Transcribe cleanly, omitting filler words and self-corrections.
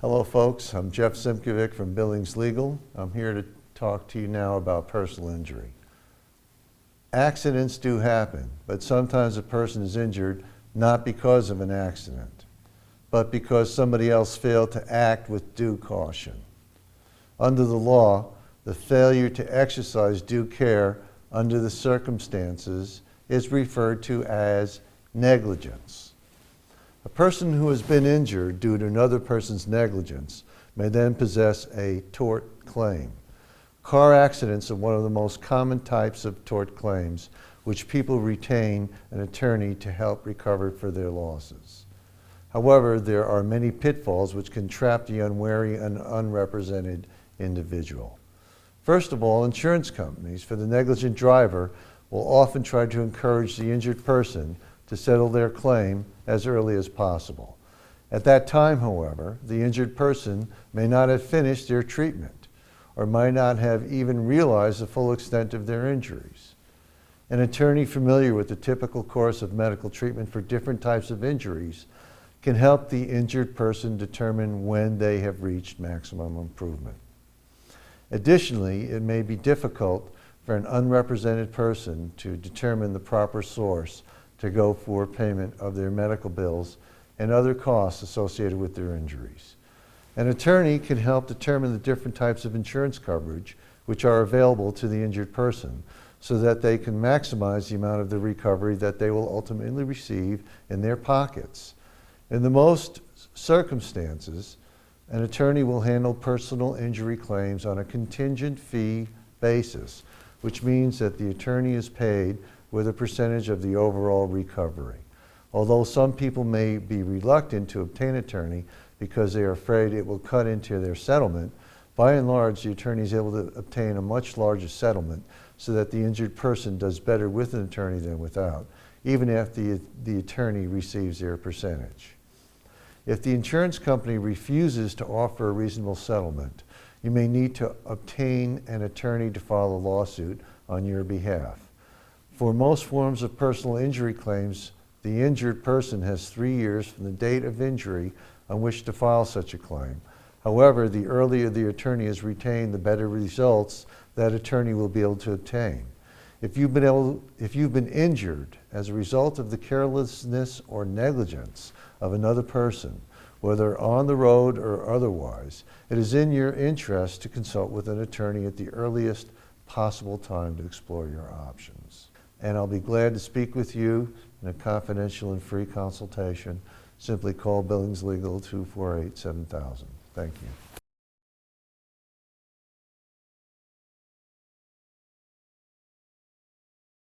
Hello folks, I'm Jeff Simkovic from Billings Legal. I'm here to talk to you now about personal injury. Accidents do happen, but sometimes a person is injured not because of an accident, but because somebody else failed to act with due caution. Under the law, the failure to exercise due care under the circumstances is referred to as negligence. A person who has been injured due to another person's negligence may then possess a tort claim. Car accidents are one of the most common types of tort claims, which people retain an attorney to help recover for their losses. However, there are many pitfalls which can trap the unwary and unrepresented individual. First of all, insurance companies for the negligent driver will often try to encourage the injured person to settle their claim as early as possible. At that time, however, the injured person may not have finished their treatment or might not have even realized the full extent of their injuries. An attorney familiar with the typical course of medical treatment for different types of injuries can help the injured person determine when they have reached maximum improvement. Additionally, it may be difficult for an unrepresented person to determine the proper source to go for payment of their medical bills and other costs associated with their injuries. An attorney can help determine the different types of insurance coverage which are available to the injured person so that they can maximize the amount of the recovery that they will ultimately receive in their pockets. In the most circumstances, an attorney will handle personal injury claims on a contingent fee basis, which means that the attorney is paid with a percentage of the overall recovery. Although some people may be reluctant to obtain an attorney because they are afraid it will cut into their settlement, by and large, the attorney is able to obtain a much larger settlement so that the injured person does better with an attorney than without, even if the attorney receives their percentage. If the insurance company refuses to offer a reasonable settlement, you may need to obtain an attorney to file a lawsuit on your behalf. For most forms of personal injury claims, the injured person has 3 years from the date of injury on which to file such a claim. However, the earlier the attorney is retained, the better results that attorney will be able to obtain. If you've been injured as a result of the carelessness or negligence of another person, whether on the road or otherwise, it is in your interest to consult with an attorney at the earliest possible time to explore your options. And I'll be glad to speak with you in a confidential and free consultation. Simply call Billings Legal 248-7000. Thank you.